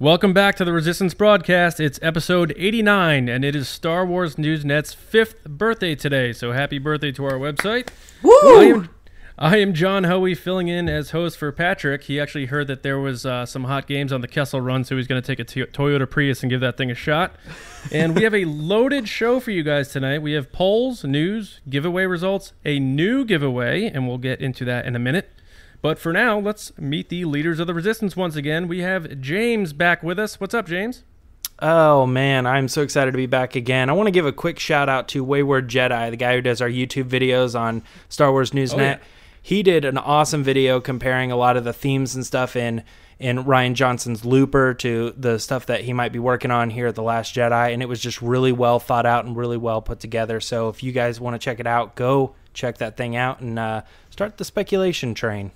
Welcome back to the Resistance broadcast. It's episode 89, and it is Star Wars Newsnet's 5th birthday today. So happy birthday to our website. Woo! I am John Hoey, filling in as host for Patrick. He actually heard that there was some hot games on the Kessel Run, so he's going to take a Toyota Prius and give that thing a shot. And we have a loaded show for you guys tonight. We have polls, news, giveaway results, a new giveaway, and we'll get into that in a minute. But for now, let's meet the leaders of the Resistance once again. We have James back with us. What's up, James? Oh, man, I'm so excited to be back again. I want to give a quick shout-out to Wayward Jedi, the guy who does our YouTube videos on Star Wars Newsnet. Oh, yeah. He did an awesome video comparing a lot of the themes and stuff in Rian Johnsons' Looper to the stuff that he might be working on here at The Last Jedi, and it was just really well thought out and really well put together. So if you guys want to check it out, go check that thing out and start the speculation train.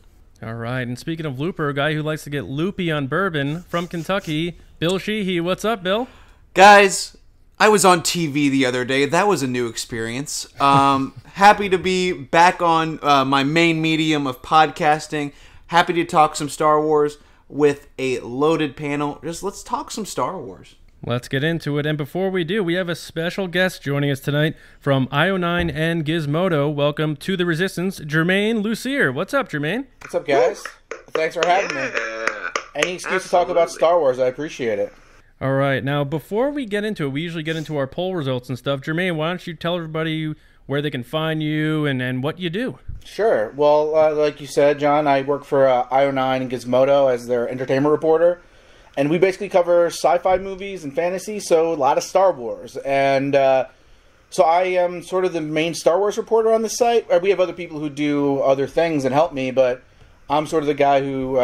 All right, and speaking of Looper, a guy who likes to get loopy on bourbon from Kentucky, Bill Sheehy. What's up, Bill? Guys, I was on TV the other day. That was a new experience. Happy to be back on my main medium of podcasting. Happy to talk some Star Wars with a loaded panel. Just let's talk some Star Wars. Let's get into it. And before we do, we have a special guest joining us tonight from iO9 and Gizmodo. Welcome to the Resistance, Germain Lussier. What's up, Germain? What's up, guys? Thanks for having me. Any excuse to talk about Star Wars, I appreciate it. All right. Now, before we get into it, we usually get into our poll results and stuff. Germain, why don't you tell everybody where they can find you and what you do? Sure. Well, like you said, John, I work for iO9 and Gizmodo as their entertainment reporter. And we basically cover sci-fi movies and fantasy, so a lot of Star Wars. And so I am sort of the main Star Wars reporter on the site. We have other people who do other things and help me, but I'm sort of the guy who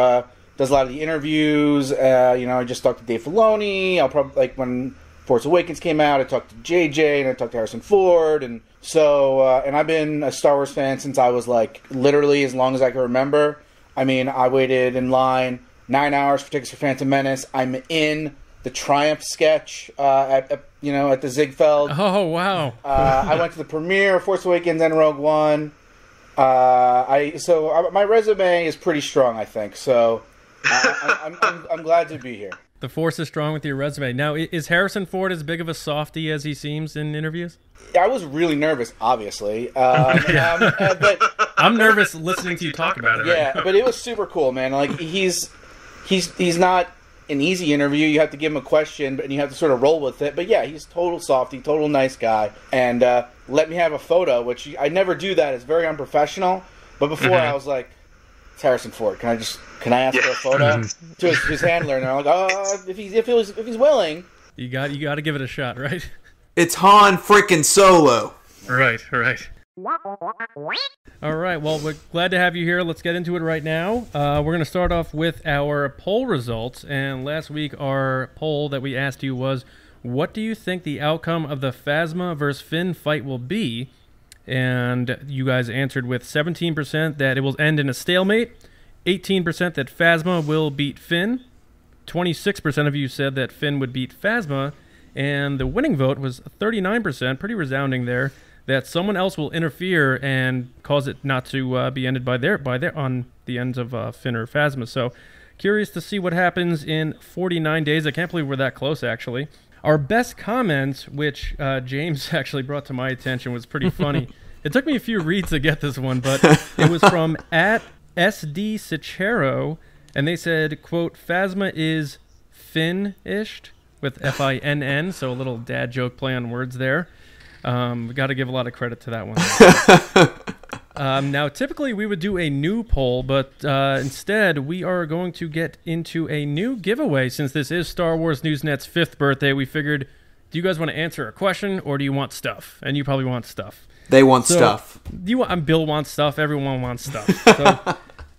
does a lot of the interviews. I just talked to Dave Filoni. I'll probably, like, when Force Awakens came out, I talked to JJ and I talked to Harrison Ford. And so, and I've been a Star Wars fan since I was, like, literally as long as I can remember. I mean, I waited in line 9 hours for tickets for Phantom Menace. I'm in the Triumph sketch at the Ziegfeld. Oh, wow. I went to the premiere of Force Awakens and Rogue One. My resume is pretty strong, I think. So I'm glad to be here. The force is strong with your resume. Now, is Harrison Ford as big of a softie as he seems in interviews? I was really nervous, obviously. But I'm nervous listening to you talk about it. Yeah, right? But it was super cool, man. Like, he's not an easy interview. You have to give him a question, and you have to sort of roll with it. But yeah, he's total softy, total nice guy. And let me have a photo, which I never do that. It's very unprofessional. But before, I was like, it's Harrison Ford. Can I ask for a photo? To his handler, and they're like, oh, if he's willing. You got to give it a shot, right? It's Han frickin' Solo. Right. All right, well, we're glad to have you here. Let's get into it right now. We're going to start off with our poll results. And last week, our poll that we asked you was, what do you think the outcome of the Phasma versus Finn fight will be? And you guys answered with 17% that it will end in a stalemate, 18% that Phasma will beat Finn, 26% of you said that Finn would beat Phasma, and the winning vote was 39%, pretty resounding there, that someone else will interfere and cause it not to be ended by their on the ends of Finn or Phasma. So curious to see what happens in 49 days. I can't believe we're that close, actually. Our best comment, which James actually brought to my attention, was pretty funny. It took me a few reads to get this one, but it was from @SD Cicero, and they said, quote, Phasma is Finn-ish, with F-I-N-N, so a little dad joke play on words there. We got to give a lot of credit to that one. Now, typically we would do a new poll, but instead we are going to get into a new giveaway. Since this is Star Wars Newsnet's 5th birthday, we figured, do you guys want to answer a question or do you want stuff? And you probably want stuff. They want stuff. Bill wants stuff. Everyone wants stuff. So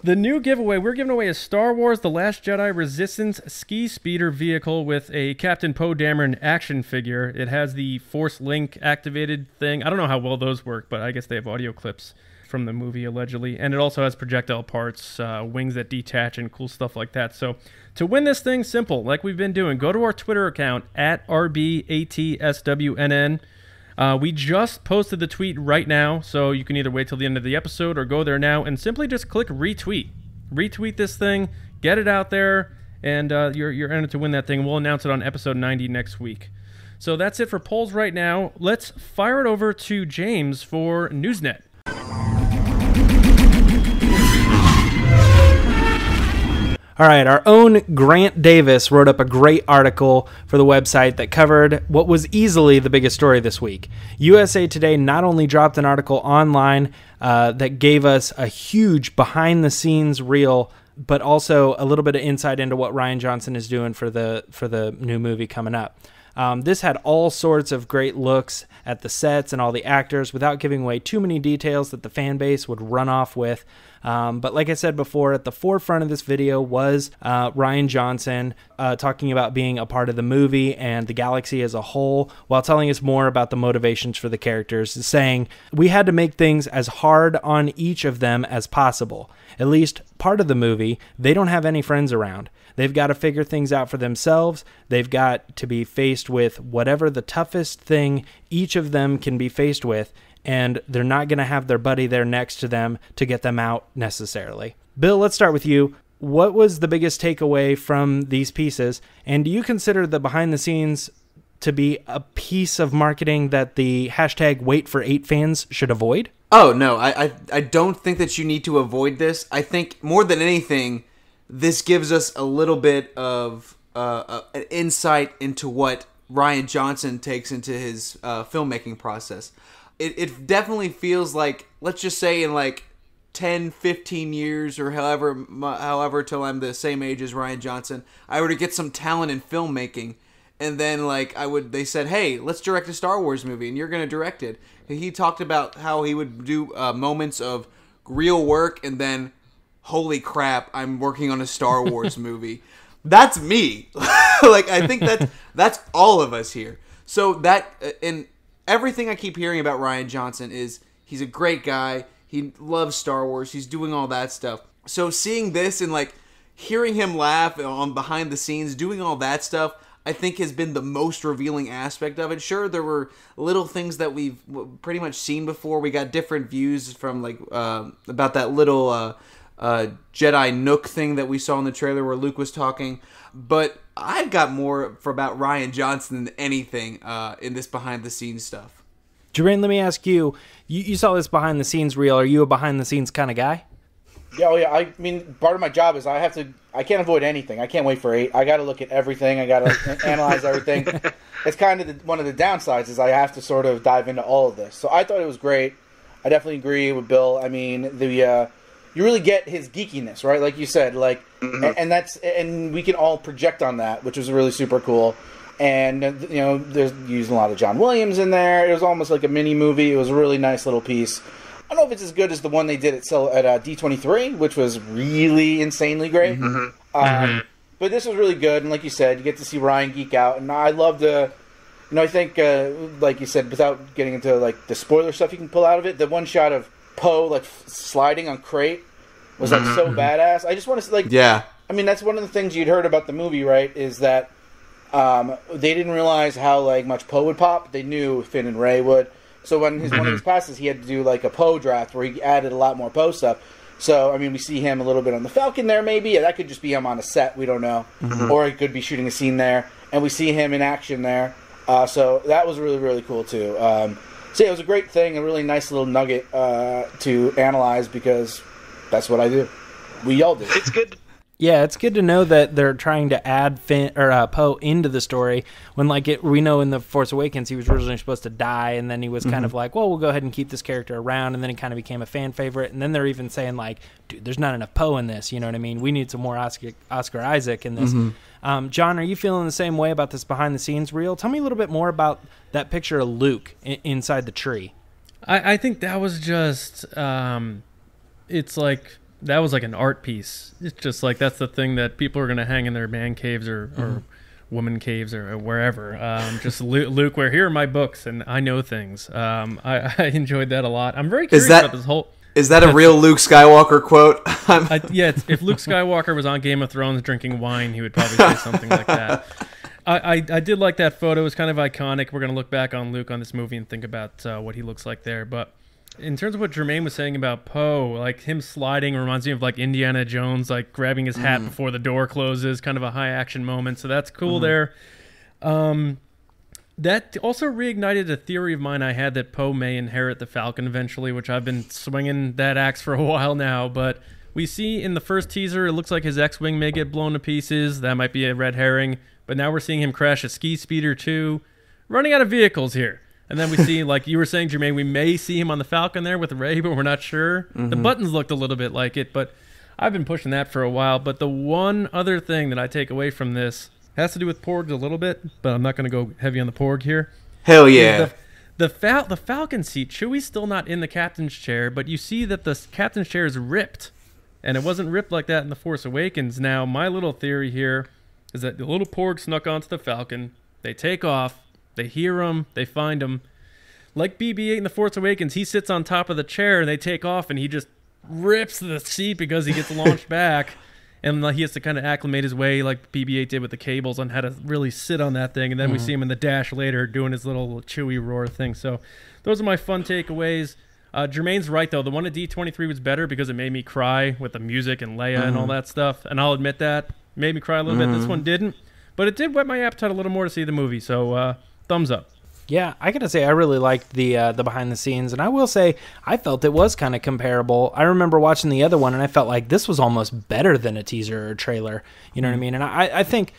the new giveaway, we're giving away a Star Wars The Last Jedi Resistance ski speeder vehicle with a Captain Poe Dameron action figure. It has the Force Link activated thing. I don't know how well those work, but I guess they have audio clips from the movie, allegedly. And it also has projectile parts, wings that detach, and cool stuff like that. So to win this thing, simple, like we've been doing, go to our Twitter account, @RBATSWNN. We just posted the tweet right now, so you can either wait till the end of the episode or go there now and simply just click retweet. Retweet this thing, get it out there, and you're entered to win that thing. We'll announce it on episode 90 next week. So that's it for polls right now. Let's fire it over to James for Newsnet. All right, our own Grant Davis wrote up a great article for the website that covered what was easily the biggest story this week. USA Today not only dropped an article online that gave us a huge behind-the-scenes reel, but also a little bit of insight into what Rian Johnson is doing for the new movie coming up. This had all sorts of great looks at the sets and all the actors without giving away too many details that the fan base would run off with. But like I said before, at the forefront of this video was Rian Johnson talking about being a part of the movie and the galaxy as a whole, while telling us more about the motivations for the characters, saying, "We had to make things as hard on each of them as possible. At least part of the movie, they don't have any friends around. They've got to figure things out for themselves. They've got to be faced with whatever the toughest thing each of them can be faced with, and they're not going to have their buddy there next to them to get them out necessarily." Bill, let's start with you. What was the biggest takeaway from these pieces, and do you consider the behind the scenes to be a piece of marketing that the hashtag #WaitFor8 fans should avoid? Oh, no, I don't think that you need to avoid this. I think more than anything, this gives us a little bit of an insight into what Rian Johnson takes into his filmmaking process. It definitely feels like, let's just say in like 10, 15 years or however till I'm the same age as Rian Johnson, I were to get some talent in filmmaking, and then like they said, hey, let's direct a Star Wars movie, and you're going to direct it. And he talked about how he would do moments of real work, and then, holy crap, I'm working on a Star Wars movie. That's me. Like, I think that's all of us here. So that, and everything I keep hearing about Rian Johnson is he's a great guy. He loves Star Wars. He's doing all that stuff. So seeing this and like hearing him laugh on behind the scenes, doing all that stuff, I think has been the most revealing aspect of it. Sure, there were little things that we've pretty much seen before. We got different views from like about that little Jedi Nook thing that we saw in the trailer where Luke was talking. But I've got more for about Rian Johnson than anything in this behind the scenes stuff. Germain, let me ask you, you saw this behind the scenes reel. Are you a behind the scenes kind of guy? Yeah, oh yeah. I mean, part of my job is I can't avoid anything. I can't wait for 8. I got to look at everything. I got to analyze everything. It's kind of one of the downsides is I have to sort of dive into all of this. So I thought it was great. I definitely agree with Bill. I mean, you really get his geekiness, right? Like you said, like, and we can all project on that, which was really super cool. And you know, there's using a lot of John Williams in there. It was almost like a mini movie. It was a really nice little piece. I don't know if it's as good as the one they did at D23, which was really insanely great. But this was really good, and like you said, you get to see Ryan geek out, and I love the. You know, I think, like you said, without getting into like the spoiler stuff you can pull out of it, the one shot of Poe like sliding on Crate was like so badass. I just want to like, yeah. I mean, that's one of the things you'd heard about the movie, right? Is that they didn't realize how like much Poe would pop. They knew Finn and Rey would. So when one of his passes, he had to do like a Poe draft where he added a lot more Poe stuff. So I mean, we see him a little bit on the Falcon there, maybe. Yeah, that could just be him on a set. We don't know, or he could be shooting a scene there, and we see him in action there. So that was really, really cool too. So yeah, it was a great thing, a really nice little nugget to analyze because that's what I do. We all do. It's good. Yeah, it's good to know that they're trying to add Finn or Poe into the story when, like, we know in The Force Awakens he was originally supposed to die, and then he was kind of like, well, we'll go ahead and keep this character around, and then he kind of became a fan favorite, and then they're even saying, like, dude, there's not enough Poe in this, you know what I mean? We need some more Oscar Isaac in this. John, are you feeling the same way about this behind-the-scenes reel? Tell me a little bit more about that picture of Luke inside the tree. I think that was just, it's like... That was like an art piece. It's just like that's the thing that people are going to hang in their man caves or woman caves or wherever. Just Luke, where here are my books and I know things. I enjoyed that a lot. I'm very curious about this whole... Is that a real Luke Skywalker quote? Yeah, if Luke Skywalker was on Game of Thrones drinking wine, he would probably say something like that. I did like that photo. It was kind of iconic. We're going to look back on Luke on this movie and think about what he looks like there. But in terms of what Germain was saying about Poe, like him sliding reminds me of like Indiana Jones, like grabbing his hat before the door closes, kind of a high action moment. So that's cool there. That also reignited a theory of mine I had that Poe may inherit the Falcon eventually, which I've been swinging that axe for a while now. But we see in the first teaser, it looks like his X-Wing may get blown to pieces. That might be a red herring. But now we're seeing him crash a ski speeder too. Running out of vehicles here. And then we see, like you were saying, Jermaine, we may see him on the Falcon there with Rey, but we're not sure. The buttons looked a little bit like it, but I've been pushing that for a while. But the one other thing that I take away from this has to do with Porgs a little bit, but I'm not going to go heavy on the Porg here. Hell yeah. The Falcon seat, Chewie's still not in the captain's chair, but you see that the captain's chair is ripped. And it wasn't ripped like that in The Force Awakens. Now, my little theory here is that the little Porg snuck onto the Falcon. They take off. They hear him. They find him. Like BB-8 in The Force Awakens, he sits on top of the chair, and they take off, and he just rips the seat because he gets launched back. And he has to kind of acclimate his way like BB-8 did with the cables on how to really sit on that thing. And then we see him in the dash later doing his little Chewie roar thing. So those are my fun takeaways. Jermaine's right, though. The one at D23 was better because it made me cry with the music and Leia and all that stuff. And I'll admit that. Made me cry a little bit. This one didn't. But it did whet my appetite a little more to see the movie. So thumbs up. Yeah, I gotta say I really liked the behind the scenes, and I will say I felt it was kind of comparable. I remember watching the other one, and I felt like this was almost better than a teaser or a trailer. You know what I mean? And I think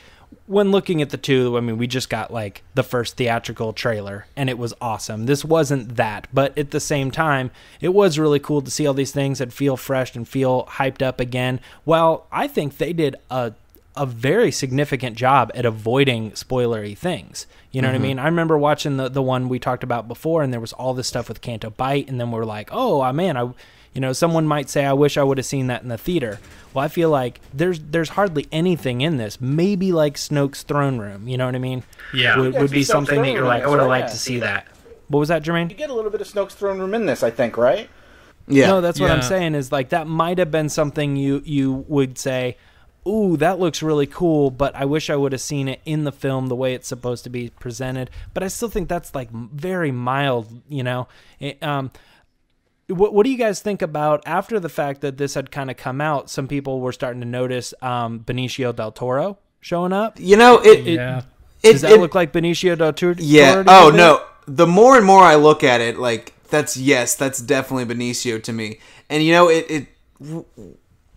when looking at the two, I mean, we just got like the first theatrical trailer, and it was awesome. This wasn't that, but at the same time, it was really cool to see all these things that feel fresh and feel hyped up again. Well, I think they did a very significant job at avoiding spoilery things. You know what I mean? I remember watching the one we talked about before, and there was all this stuff with Canto Bight, and then we're like, oh man, someone might say, I wish I would have seen that in the theater. Well, I feel like there's hardly anything in this. Maybe like Snoke's throne room, you know what I mean? Yeah. Would be something that you're like, I would have liked to see that. What was that, Jermaine? You get a little bit of Snoke's throne room in this, I think, right? Yeah. No, that's what I'm saying is like that might have been something you would say, ooh, that looks really cool, but I wish I would have seen it in the film the way it's supposed to be presented. But I still think that's like very mild, you know. What do you guys think about after the fact that this had kind of come out? Some people were starting to notice Benicio del Toro showing up. You know, does that look like Benicio del Toro? Yeah. Oh no. The more and more I look at it, like that's definitely Benicio to me. And you know,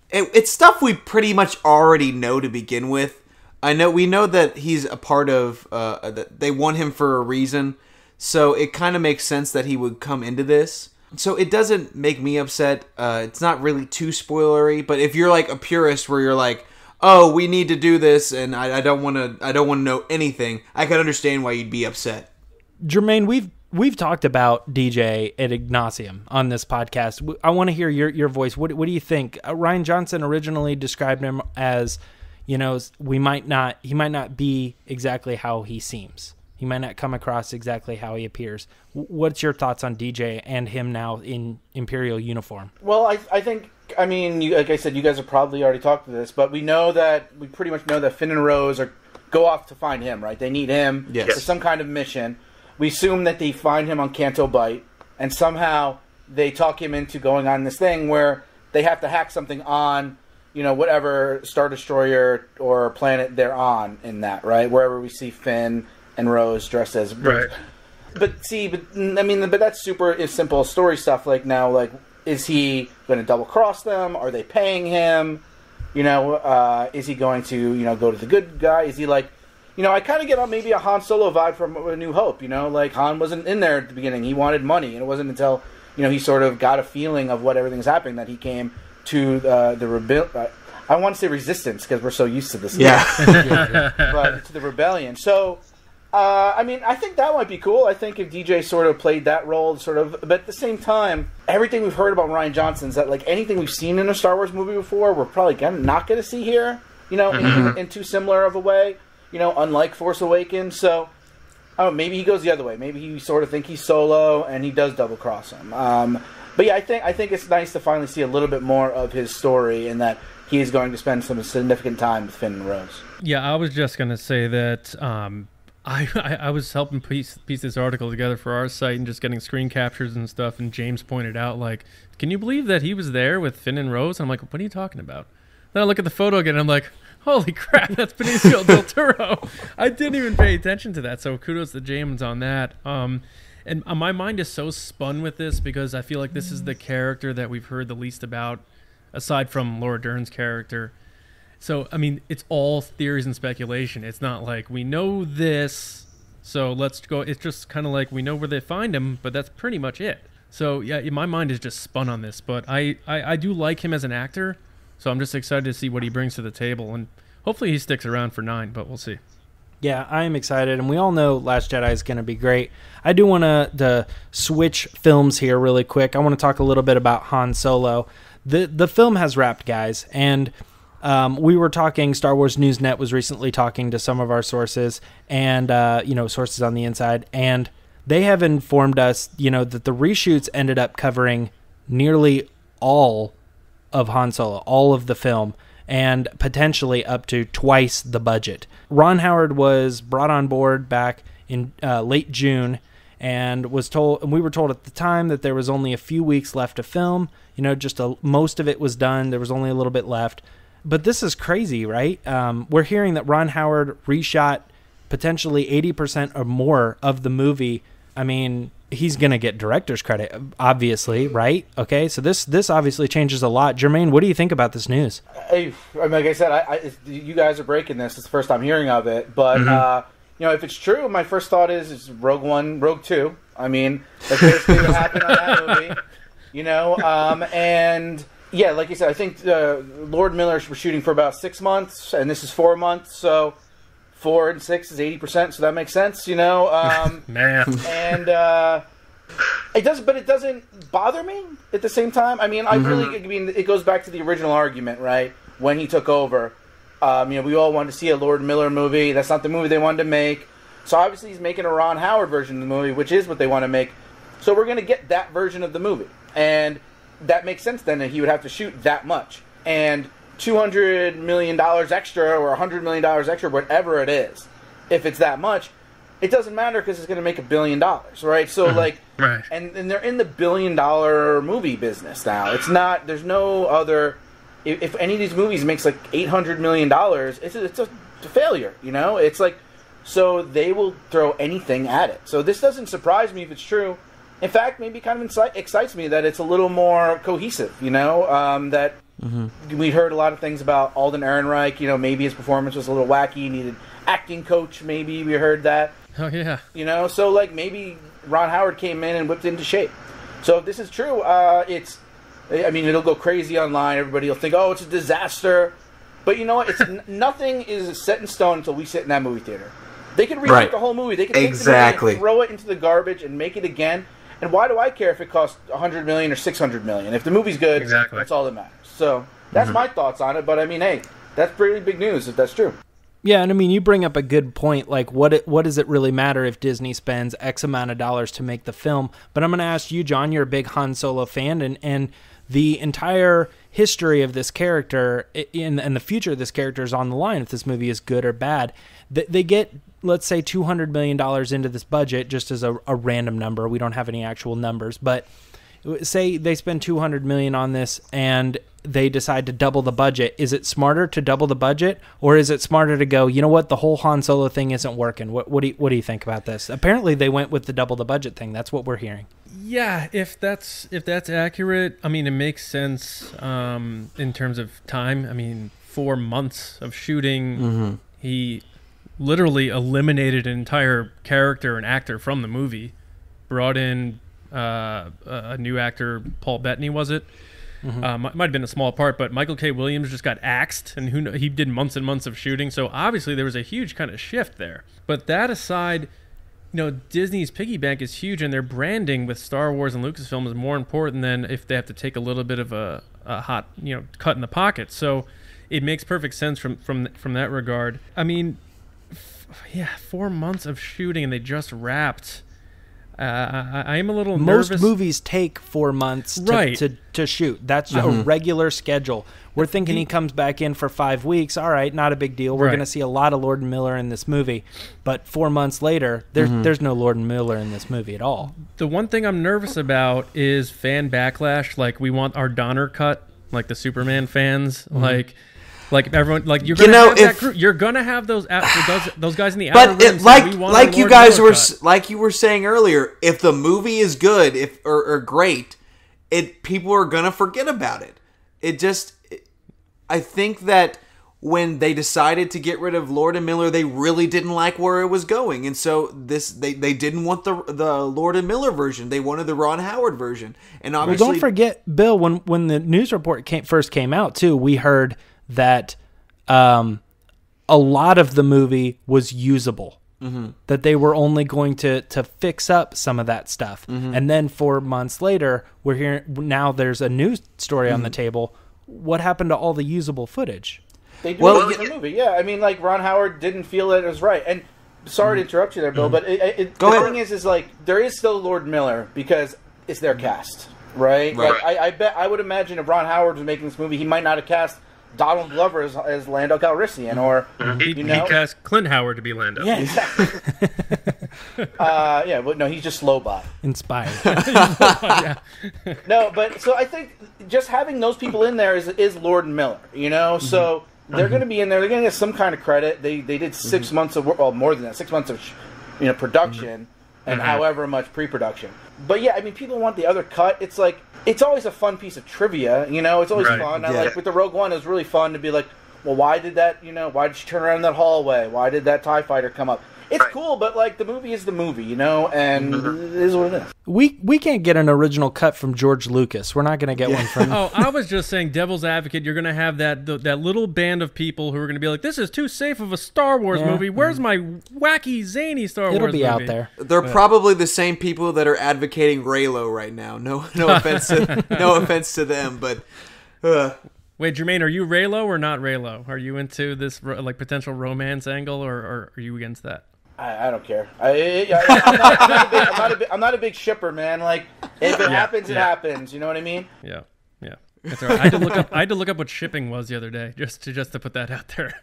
it's stuff we pretty much already know to begin with. We know that he's a part of. That they want him for a reason, so it kind of makes sense that he would come into this. So it doesn't make me upset. It's not really too spoilery. But if you're like a purist, where you're like, "Oh, we need to do this," and I don't want to know anything, I can understand why you'd be upset. Jermaine, we've talked about DJ ad nauseam on this podcast. I want to hear your voice. What do you think? Rian Johnson originally described him as, you know, he might not be exactly how he seems. He might not come across exactly how he appears. What's your thoughts on DJ and him now in Imperial uniform? Well, I think, I mean, like I said, you guys have probably already talked to this, but we pretty much know that Finn and Rose go off to find him, right? They need him for some kind of mission. We assume that they find him on Canto Bight, and somehow they talk him into going on this thing where they have to hack something on, you know, whatever Star Destroyer or planet they're on in that, right? Wherever we see Finn and Rose dressed as... Right. But that's super simple story stuff. Like, now, like, is he going to double-cross them? Are they paying him? You know, is he going to, you know, go to the good guy? Is he like... You know, I kind of get maybe a Han Solo vibe from A New Hope, you know? Like, Han wasn't in there at the beginning. He wanted money, and it wasn't until, you know, he sort of got a feeling of what everything's happening that he came to the I want to say resistance, because we're so used to this. Yeah. But to the rebellion. So, I mean, I think that might be cool. I think if DJ sort of played that role, sort of... But at the same time, everything we've heard about Rian Johnson's that, like, anything we've seen in a Star Wars movie before, we're probably not going to see here, you know, in too similar of a way. You know, unlike Force Awakens, so I don't know, maybe he goes the other way. Maybe he sort of think he's Solo and he does double cross him. But yeah, I think it's nice to finally see a little bit more of his story, and that he is going to spend some significant time with Finn and Rose. Yeah, I was just gonna say that I was helping piece this article together for our site and just getting screen captures and stuff, and James pointed out, like, can you believe that he was there with Finn and Rose? And I'm like, what are you talking about? Then I look at the photo again, and I'm like, holy crap, that's Benicio del Toro. I didn't even pay attention to that, so kudos to James on that. And my mind is so spun with this because I feel like this is the character that we've heard the least about, aside from Laura Dern's character. So, I mean, it's all theories and speculation. It's not like we know this, so let's go. It's just kind of like we know where they find him, but that's pretty much it. So, yeah, my mind is just spun on this. But I do like him as an actor, so I'm just excited to see what he brings to the table. And hopefully he sticks around for 9, but we'll see. Yeah, I am excited, and we all know Last Jedi is going to be great. I do want to switch films here really quick. I want to talk a little bit about Han Solo. The film has wrapped, guys, and we were talking, Star Wars News Net was recently talking to some of our sources and, sources on the inside, and they have informed us, that the reshoots ended up covering nearly all of Han Solo, all of the film, and potentially up to twice the budget. Ron Howard was brought on board back in late June and we were told at the time that there was only a few weeks left to film, most of it was done, there was only a little bit left. But this is crazy, right? We're hearing that Ron Howard reshot potentially 80% or more of the movie. I mean, he's going to get director's credit, obviously, right? Okay, so this obviously changes a lot. Germain, what do you think about this news? I mean, like I said, you guys are breaking this. It's the first time hearing of it. But, if it's true, my first thought is Rogue One, Rogue 2. I mean, that's basically what happened on that movie. And... yeah, like you said, I think Lord Miller was shooting for about 6 months, and this is 4 months, so 4 and 6 is 80%, so that makes sense, Man. And it doesn't bother me at the same time. I mean, it goes back to the original argument, right? When he took over, we all wanted to see a Lord Miller movie. That's not the movie they wanted to make. So obviously he's making a Ron Howard version of the movie, which is what they want to make. So we're going to get that version of the movie, and that makes sense then that he would have to shoot that much. And $200 million extra or $100 million extra, whatever it is, if it's that much, it doesn't matter because it's going to make $1 billion, right? So, right. And they're in the $1 billion movie business now. It's not, there's no other, if any of these movies makes like $800 million, it's a failure, It's like, so they will throw anything at it. So this doesn't surprise me if it's true. In fact, maybe kind of excites me that it's a little more cohesive, that we heard a lot of things about Alden Ehrenreich, maybe his performance was a little wacky, needed acting coach, maybe we heard that. Oh, yeah. So like maybe Ron Howard came in and whipped into shape. So if this is true, it'll go crazy online, everybody will think, oh, it's a disaster. But you know what, nothing is set in stone until we sit in that movie theater. They could rewrite the whole movie, they could take the movie and throw it into the garbage and make it again. And why do I care if it costs $100 million or $600 million? If the movie's good, that's all that matters. So that's my thoughts on it. But I mean, hey, that's pretty big news if that's true. Yeah, and I mean, you bring up a good point. Like, what does it really matter if Disney spends X amount of dollars to make the film? But I'm going to ask you, John. You're a big Han Solo fan, and the entire history of this character and the future of this character is on the line if this movie is good or bad. They get, let's say, $200 million into this budget, just as a random number. We don't have any actual numbers, but say they spend $200 million on this and they decide to double the budget. Is it smarter to double the budget, or is it smarter to go, you know what, the whole Han Solo thing isn't working? What do you think about this? Apparently they went with the double the budget thing. That's what we're hearing. Yeah, if that's accurate, I mean, it makes sense in terms of time. I mean, 4 months of shooting, he literally eliminated an entire character and actor from the movie, brought in a new actor, Paul Bettany, was it? Might have been a small part, but Michael K. Williams just got axed, and he did months and months of shooting, so obviously there was a huge kind of shift there. But that aside, Disney's piggy bank is huge, and their branding with Star Wars and Lucasfilm is more important than if they have to take a little bit of a hot cut in the pocket. So it makes perfect sense from that regard. I mean, 4 months of shooting and they just wrapped. I am a little Most nervous. movies take 4 months to shoot. That's a regular schedule. We're thinking he comes back in for 5 weeks. All right, not a big deal. We're going to see a lot of Lord and Miller in this movie. But 4 months later, there's no Lord and Miller in this movie at all. The one thing I'm nervous about is fan backlash. Like, we want our Donner cut, like the Superman fans. Like everyone, like you're gonna have that crew. You're gonna have those guys in the outer rim. Like you guys were like you were saying earlier, if the movie is good, or great, people are gonna forget about it. I think that when they decided to get rid of Lord and Miller, they really didn't like where it was going, and so they didn't want the Lord and Miller version. They wanted the Ron Howard version, and obviously, don't forget, Bill. When the news report first came out, too, we heard that a lot of the movie was usable. That they were only going to fix up some of that stuff. And then 4 months later, we're hearing now there's a new story on the table. What happened to all the usable footage? They do in the movie, yeah. I mean, like, Ron Howard didn't feel that it was right. And sorry to interrupt you there, Bill, but the thing is like, there is still Lord Miller because it's their cast, right? Like, I would imagine if Ron Howard was making this movie, he might not have cast Donald Glover as Lando Calrissian, or he cast Clint Howard to be Lando. Yeah, exactly. But no, he's just Slowbot. Inspired. No, but so I think just having those people in there is Lord and Miller, so they're going to be in there. They're going to get some kind of credit. They did 6 months of work, well, more than that, 6 months of production and however much pre-production. But yeah, I mean, people want the other cut. It's like, it's always a fun piece of trivia, It's always fun. Yeah. Like with the Rogue One, it was really fun to be like, well, why did that? Why did she turn around in that hallway? Why did that TIE fighter come up? It's cool, but like the movie is the movie, and it is what it is. We can't get an original cut from George Lucas. We're not going to get one from. Oh, I was just saying, devil's advocate. You're going to have that little band of people who are going to be like, "This is too safe of a Star Wars movie. Where's my wacky zany Star Wars movie?" It'll be out there. They're probably the same people that are advocating Reylo right now. No offense to them, but. Wait, Jermaine, are you Reylo or not Reylo? Are you into this like potential romance angle, or are you against that? I don't care. I'm not a big shipper, man. Like, if it happens, it happens. You know what I mean? Yeah. That's all right. I had to look up what shipping was the other day just to put that out there.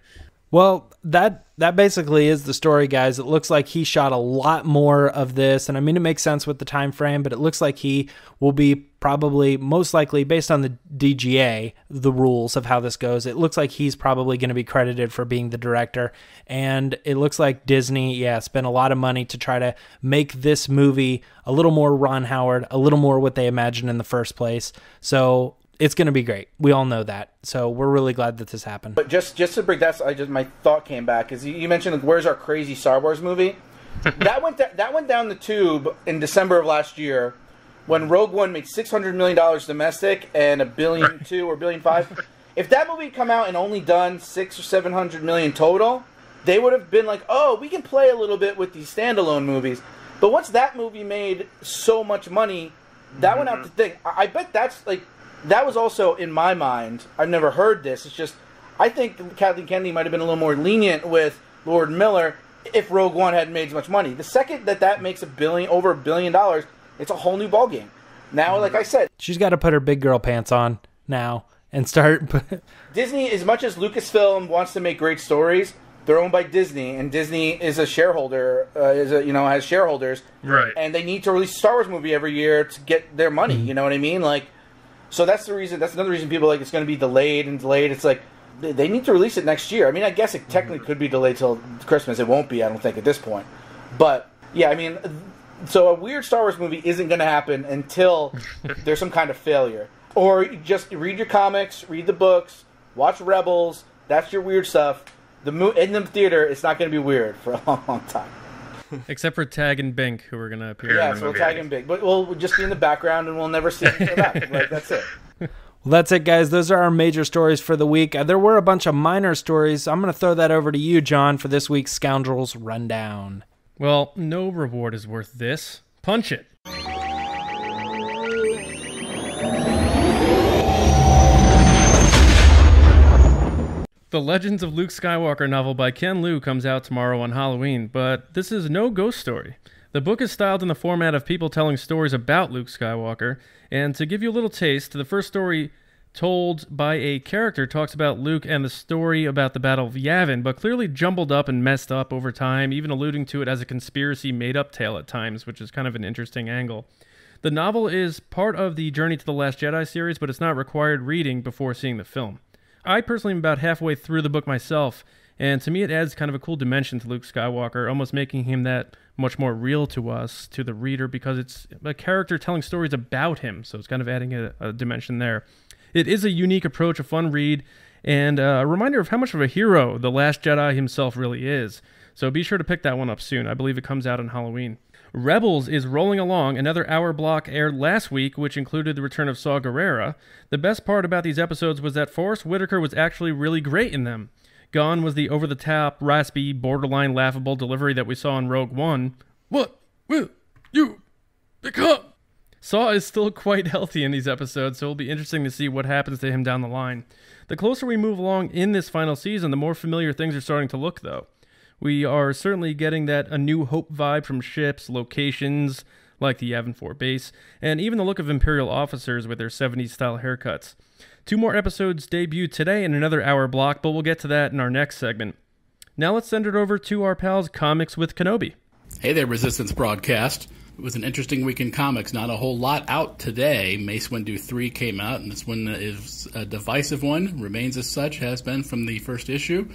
Well, that basically is the story, guys. It looks like he shot a lot more of this, and I mean, it makes sense with the time frame, but it looks like he will be probably, most likely, based on the DGA, the rules of how this goes, it looks like he's probably going to be credited for being the director, and it looks like Disney, spent a lot of money to try to make this movie a little more Ron Howard, a little more what they imagined in the first place, so it's going to be great. We all know that. So we're really glad that this happened. But just to break that, my thought came back is you mentioned, like, where's our crazy Star Wars movie? that went down the tube in December of last year when Rogue One made $600 million domestic and $1.2 billion or $1.5 billion. If that movie had come out and only done $600 or $700 million total, they would have been like, oh, we can play a little bit with these standalone movies. But once that movie made so much money, that went out the thing. I bet that's like. That was also, in my mind, I've never heard this, it's just, I think Kathleen Kennedy might have been a little more lenient with Lord Miller if Rogue One hadn't made as much money. The second that makes over $1 billion, it's a whole new ballgame. Now, like I said... She's got to put her big girl pants on now and start... Disney, as much as Lucasfilm wants to make great stories, they're owned by Disney, and Disney is a shareholder, has shareholders. Right. And they need to release a Star Wars movie every year to get their money, you know what I mean? Like... So that's the reason. That's another reason people are like it's going to be delayed and delayed. It's like they need to release it next year. I mean, I guess it technically could be delayed till Christmas. It won't be, I don't think, at this point. But yeah, I mean, so a weird Star Wars movie isn't going to happen until there's some kind of failure. Or just read your comics, read the books, watch Rebels. That's your weird stuff. In the theater, it's not going to be weird for a long, long time. Except for Tag and Bink, who are going to appear. Yeah, so we'll Tag and Bink. But we'll just be in the background, and we'll never see them for that. Like, that's it. Well, that's it, guys. Those are our major stories for the week. There were a bunch of minor stories. I'm going to throw that over to you, John, for this week's Scoundrels Rundown. Well, no reward is worth this. Punch it. The Legends of Luke Skywalker novel by Ken Liu comes out tomorrow on Halloween, but this is no ghost story. The book is styled in the format of people telling stories about Luke Skywalker, and to give you a little taste, the first story told by a character talks about Luke and the story about the Battle of Yavin, but clearly jumbled up and messed up over time, even alluding to it as a conspiracy made-up tale at times, which is kind of an interesting angle. The novel is part of the Journey to the Last Jedi series, but it's not required reading before seeing the film. I personally am about halfway through the book myself, and to me it adds kind of a cool dimension to Luke Skywalker, almost making him that much more real to us, to the reader, because it's a character telling stories about him, so it's kind of adding a dimension there. It is a unique approach, a fun read, and a reminder of how much of a hero the Last Jedi himself really is. So be sure to pick that one up soon. I believe it comes out on Halloween. Rebels is rolling along. Another hour block aired last week, which included the return of Saw Gerrera. The best part about these episodes was that Forrest Whitaker was actually really great in them. Gone was the over-the-top, raspy, borderline laughable delivery that we saw in Rogue One. What will you become? Saw is still quite healthy in these episodes, so it'll be interesting to see what happens to him down the line. The closer we move along in this final season, the more familiar things are starting to look, though. We are certainly getting that A New Hope vibe from ships, locations, like the Yavin 4 base, and even the look of Imperial officers with their 70s-style haircuts. 2 more episodes debut today in another hour block, but we'll get to that in our next segment. Now let's send it over to our pals Comics with Kenobi. Hey there, Resistance Broadcast. It was an interesting week in comics. Not a whole lot out today. Mace Windu 3 came out, and this one is a divisive one. Remains as such, has been from the first issue,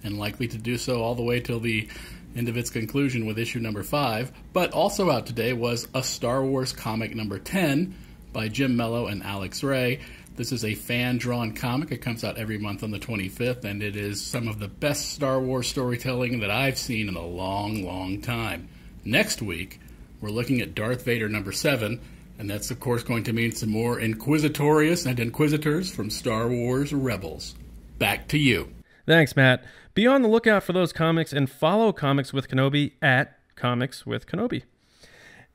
and likely to do so all the way till the end of its conclusion with issue number 5. But also out today was a Star Wars comic number 10 by Jim Mello and Alex Ray. This is a fan-drawn comic. It comes out every month on the 25th, and it is some of the best Star Wars storytelling that I've seen in a long, long time. Next week, we're looking at Darth Vader number 7, and that's, of course, going to mean some more Inquisitorious and Inquisitors from Star Wars Rebels. Back to you. Thanks, Matt. Be on the lookout for those comics and follow Comics with Kenobi at Comics with Kenobi.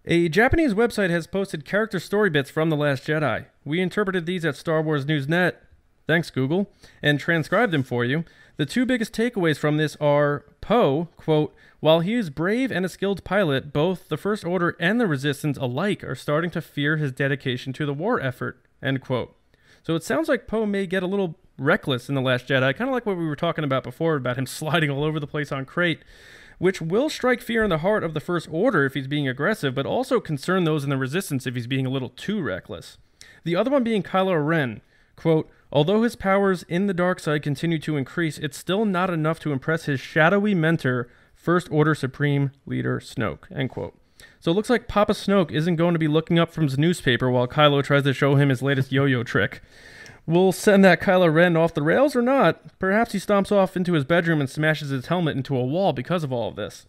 A Japanese website has posted character story bits from The Last Jedi. We interpreted these at Star Wars News Net, thanks Google, and transcribed them for you. The 2 biggest takeaways from this are Poe, quote, while he is brave and a skilled pilot, both the First Order and the Resistance alike are starting to fear his dedication to the war effort, end quote. So it sounds like Poe may get a little reckless in The Last Jedi, kind of like what we were talking about before, about him sliding all over the place on Crate, which will strike fear in the heart of the First Order if he's being aggressive, but also concern those in the Resistance if he's being a little too reckless. The other one being Kylo Ren, quote, although his powers in the dark side continue to increase, it's still not enough to impress his shadowy mentor, First Order Supreme Leader Snoke, end quote. So it looks like Papa Snoke isn't going to be looking up from his newspaper while Kylo tries to show him his latest yo-yo trick. We'll send that Kylo Ren off the rails or not. Perhaps he stomps off into his bedroom and smashes his helmet into a wall because of all of this.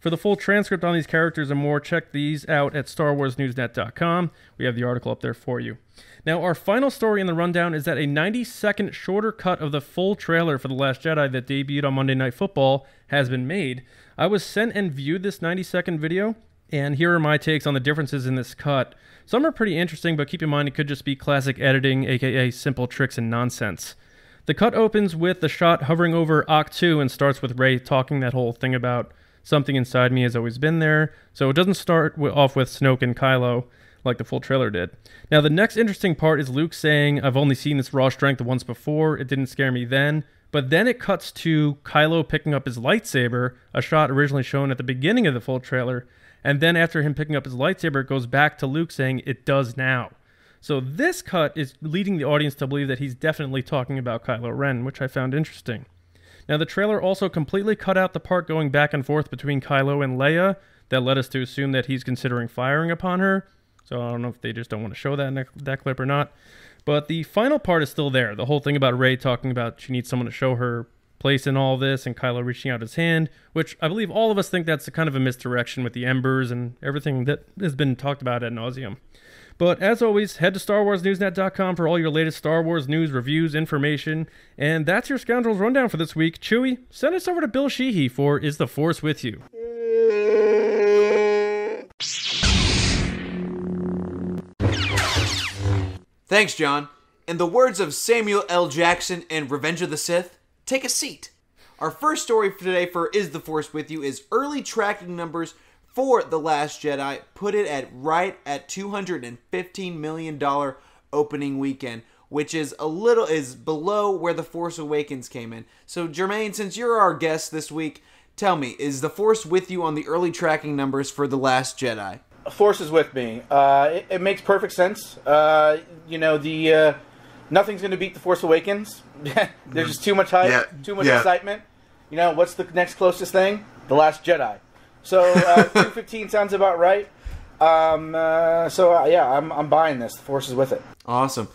For the full transcript on these characters and more, check these out at StarWarsNewsNet.com. We have the article up there for you. Now, our final story in the rundown is that a 90-second shorter cut of the full trailer for The Last Jedi that debuted on Monday Night Football has been made. I was sent and viewed this 90-second video, and here are my takes on the differences in this cut. Some are pretty interesting, but keep in mind it could just be classic editing, aka simple tricks and nonsense. The cut opens with the shot hovering over Ahch-To and starts with Rey talking that whole thing about something inside me has always been there, so it doesn't start off with Snoke and Kylo like the full trailer did. Now, the next interesting part is Luke saying, I've only seen this raw strength once before, it didn't scare me then, but then it cuts to Kylo picking up his lightsaber, a shot originally shown at the beginning of the full trailer, and then after him picking up his lightsaber, it goes back to Luke saying, it does now. So this cut is leading the audience to believe that he's definitely talking about Kylo Ren, which I found interesting. Now, the trailer also completely cut out the part going back and forth between Kylo and Leia that led us to assume that he's considering firing upon her. So I don't know if they just don't want to show that clip or not. But the final part is still there. The whole thing about Rey talking about she needs someone to show her place in all this and Kylo reaching out his hand, which I believe all of us think that's a kind of a misdirection with the embers and everything that has been talked about ad nauseum. But as always, head to StarWarsNewsNet.com for all your latest Star Wars news, reviews, information. And that's your Scoundrels Rundown for this week. Chewie, send us over to Bill Sheehy for Is the Force With You? Thanks, John. In the words of Samuel L. Jackson in Revenge of the Sith, take a seat. Our first story for today for Is the Force With You is early tracking numbers for The Last Jedi put it at right at $215 million opening weekend, which is below where The Force Awakens came in. So, Germain, since you're our guest this week, tell me, is The Force with you on the early tracking numbers for The Last Jedi? Force is with me. It makes perfect sense. Nothing's going to beat The Force Awakens. There's just too much hype, too much excitement. What's the next closest thing? The Last Jedi. So 215 sounds about right. I'm buying this. The Force is with it. Awesome.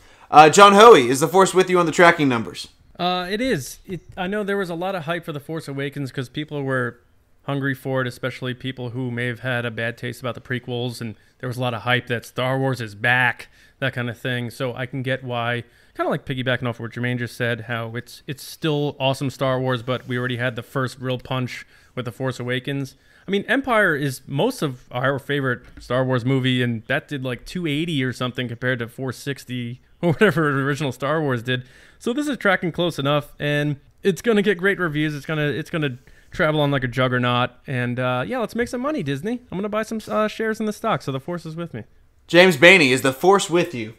John Hoey, is The Force with you on the tracking numbers? It is. I know there was a lot of hype for The Force Awakens because people were hungry for it, especially people who may have had a bad taste about the prequels, and there was a lot of hype that Star Wars is back, that kind of thing. So I can get why, kind of like piggybacking off what Jermaine just said, how it's still awesome Star Wars, but we already had the first real punch with The Force Awakens. I mean, Empire is most of our favorite Star Wars movie, and that did like 280 or something compared to 460 or whatever original Star Wars did. So this is tracking close enough, and it's going to get great reviews. It's gonna travel on like a juggernaut, and let's make some money, Disney. I'm gonna buy some shares in the stock, so The Force is with me. James Bainey, is The Force with you?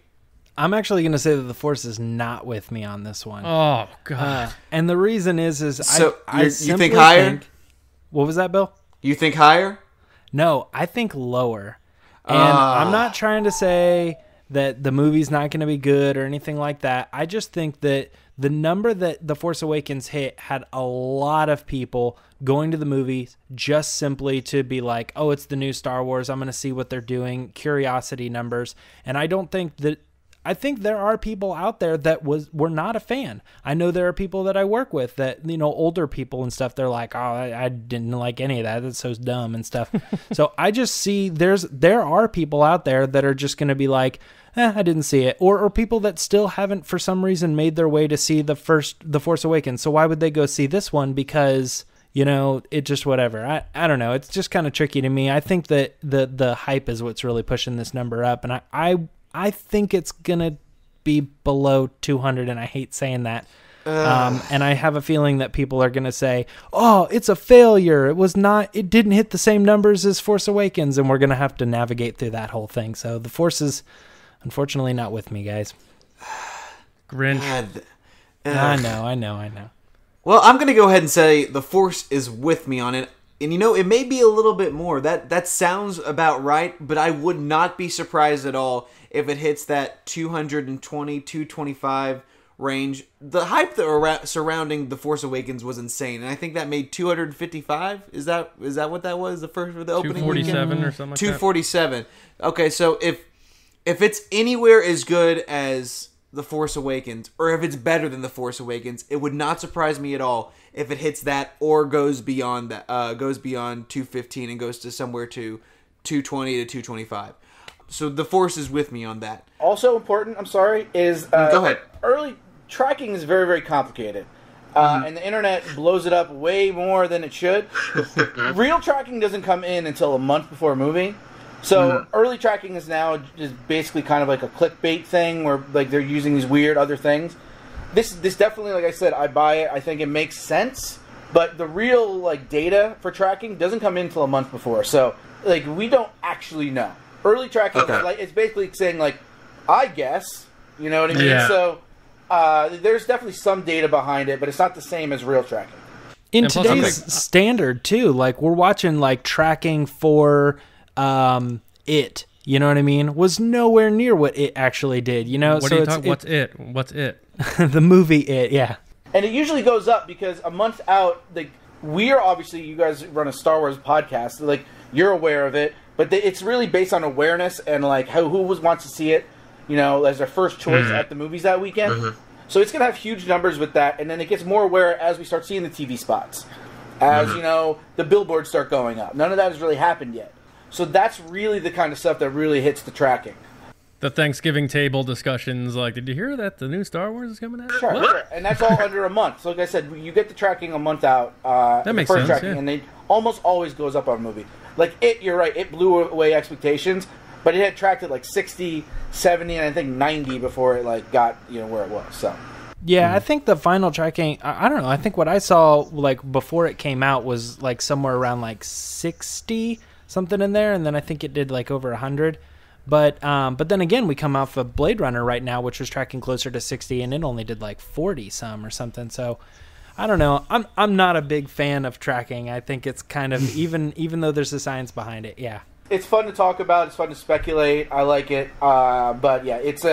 I'm actually going to say that The Force is not with me on this one. Oh God! And the reason is so I you simply think higher? What was that, Bill? You think higher? No, I think lower. And I'm not trying to say that the movie's not going to be good or anything like that. I just think that the number that The Force Awakens hit had a lot of people going to the movies just simply to be like, oh, it's the new Star Wars, I'm going to see what they're doing, curiosity numbers. And I think there are people out there that were not a fan. I know there are people that I work with that, older people and stuff, they're like, oh, I didn't like any of that. That's so dumb and stuff. So I just see there are people out there that are just going to be like, I didn't see it. Or people that still haven't, for some reason, made their way to see The Force Awakens. So why would they go see this one? Because, it just whatever. I don't know. It's just kind of tricky to me. I think that the hype is what's really pushing this number up. And I think it's going to be below 200, and I hate saying that. And I have a feeling that people are going to say, oh, it's a failure. It didn't hit the same numbers as Force Awakens, and we're going to have to navigate through that whole thing. So The Force is unfortunately not with me, guys. Grinch. I know. Well, I'm going to go ahead and say The Force is with me on it. And it may be a little bit more. That sounds about right, but I would not be surprised at all if it hits that 220, 225 range. The hype surrounding The Force Awakens was insane, and I think that made 255. Is that what that was? The opening 247 weekend? or something like 247. Okay, so if it's anywhere as good as The Force Awakens, or if it's better than The Force Awakens, it would not surprise me at all if it hits that or goes beyond that, goes beyond 215 and goes to somewhere to 220 to 225. So The Force is with me on that. Also important, is go ahead. Early tracking is very, very complicated. And the internet blows it up way more than it should. Real tracking doesn't come in until a month before a movie. So early tracking is now just basically kind of like a clickbait thing where like they're using these weird other things. This definitely, like I said, I buy it. I think it makes sense. But the real data for tracking doesn't come in until a month before. So we don't actually know. Early tracking it's basically saying I guess, you know what I mean? Yeah. So there's definitely some data behind it, but it's not the same as real tracking. In today's standard too, we're watching tracking for It, you know what I mean, was nowhere near what It actually did, What are you talking? What's It? The movie It, yeah. And it usually goes up because a month out, we're obviously, you guys run a Star Wars podcast, you're aware of it, but it's really based on awareness and who wants to see it, as their first choice at the movies that weekend. So it's going to have huge numbers with that, and then it gets more aware as we start seeing the TV spots. As, the billboards start going up. None of that has really happened yet. So that's really the kind of stuff that really hits the tracking. The Thanksgiving table discussions, did you hear that the new Star Wars is coming out? Sure. And that's all under a month. So like I said, you get the tracking a month out. That makes sense, tracking, yeah. And it almost always goes up on a movie. It, you're right, it blew away expectations, but it had tracked at 60, 70, and I think 90 before it got where it was. So yeah, I think the final tracking, I don't know, I think what I saw before it came out was somewhere around 60. something in there, and then I think it did like over 100. But then again, we come off of Blade Runner right now, which was tracking closer to 60, and it only did like 40 some or something. So I don't know. I'm not a big fan of tracking. I think it's kind of even though there's the science behind it. Yeah, it's fun to talk about. It's fun to speculate. I like it. But yeah, it's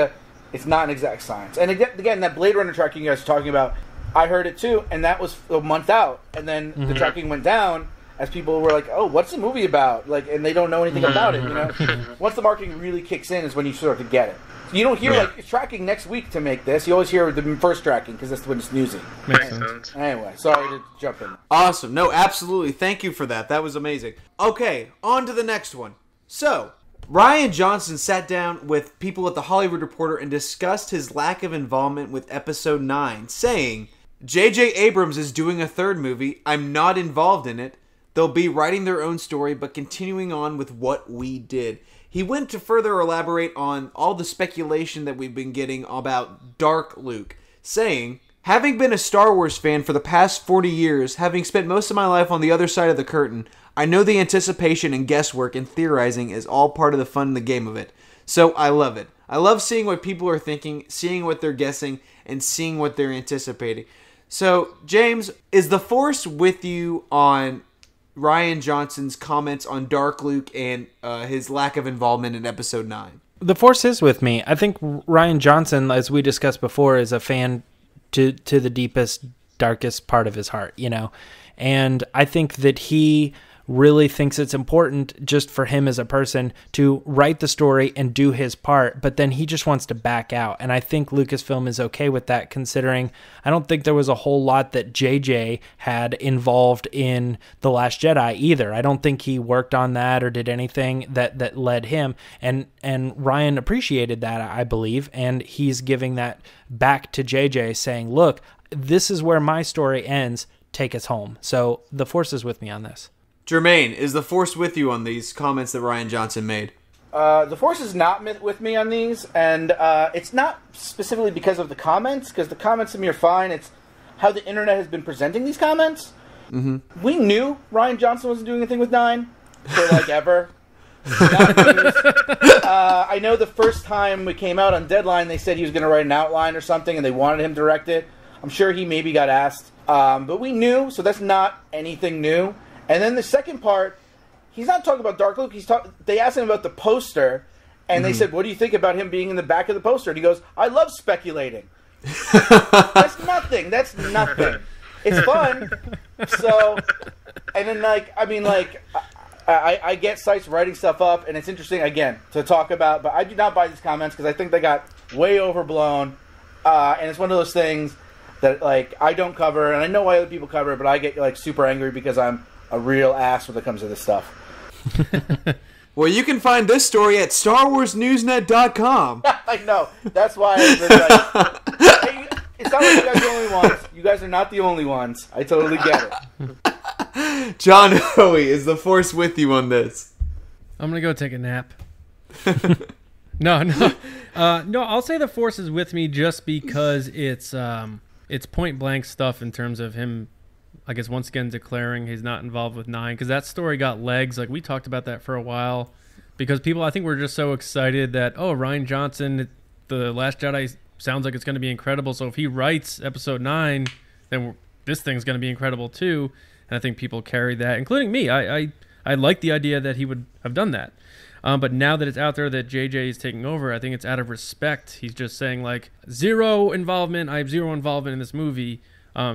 not an exact science. And again, that Blade Runner tracking you guys are talking about, I heard it too, and that was a month out, and then the tracking went down. As people were like, "Oh, what's the movie about?" Like, and they don't know anything about it. You know, once the marketing really kicks in, is when you start to get it. So you don't hear like it's tracking next week to make this. You always hear the first tracking because that's when it's newsy. Makes sense. Anyway, sorry to jump in. Awesome. No, absolutely. Thank you for that. That was amazing. Okay, on to the next one. So, Rian Johnson sat down with people at The Hollywood Reporter and discussed his lack of involvement with Episode 9, saying, J.J. Abrams is doing a third movie. I'm not involved in it. They'll be writing their own story, but continuing on with what we did. He went to further elaborate on all the speculation that we've been getting about Dark Luke, saying, having been a Star Wars fan for the past 40 years, having spent most of my life on the other side of the curtain, I know the anticipation and guesswork and theorizing is all part of the fun and the game of it. So I love it. I love seeing what people are thinking, seeing what they're guessing, and seeing what they're anticipating. So, James, is the Force with you on Rian Johnson's comments on Dark Luke and his lack of involvement in Episode 9? The Force is with me. I think Rian Johnson, as we discussed before, is a fan to the deepest, darkest part of his heart, you know? And I think that he really thinks it's important just for him as a person to write the story and do his part, but then he just wants to back out. And I think Lucasfilm is okay with that, considering I don't think there was a whole lot that JJ had involved in The Last Jedi either. I don't think he worked on that or did anything that led him. And Rian appreciated that, I believe, and he's giving that back to JJ, saying, look, this is where my story ends. Take us home. So the Force is with me on this. Germain, is the Force with you on these comments that Rian Johnson made? The Force is not with me on these, and it's not specifically because of the comments, because the comments to me are fine. It's how the internet has been presenting these comments. Mm-hmm. We knew Rian Johnson wasn't doing anything with 9 for, like, ever. I know the first time we came out on Deadline, they said he was going to write an outline or something, and they wanted him to direct it. I'm sure he maybe got asked. But we knew, so that's not anything new. And then the second part, he's not talking about Dark Luke. They asked him about the poster, and they said, what do you think about him being in the back of the poster? And he goes, I love speculating. That's nothing. That's nothing. It's fun. So, and then, I get sites writing stuff up, and it's interesting, again, to talk about, but I do not buy these comments because I think they got way overblown, and it's one of those things that, I don't cover, and I know why other people cover it, but I get, super angry because I'm a real ass when it comes to this stuff. Well, you can find this story at StarWarsNewsNet.com. I know. That's why I've been hey, it's not like you guys are the only ones. You guys are not the only ones. I totally get it. John Hoey, is the Force with you on this? I'm going to go take a nap. No, I'll say the Force is with me just because it's point blank stuff in terms of him, I guess, once again declaring he's not involved with 9, because that story got legs. We talked about that for a while because people, I think, were just so excited that, Rian Johnson, The Last Jedi sounds like it's going to be incredible. So if he writes Episode 9, then this thing's going to be incredible too. And I think people carried that, including me. I like the idea that he would have done that. But now that it's out there that JJ is taking over, I think it's out of respect. He's just saying, zero involvement. I have zero involvement in this movie.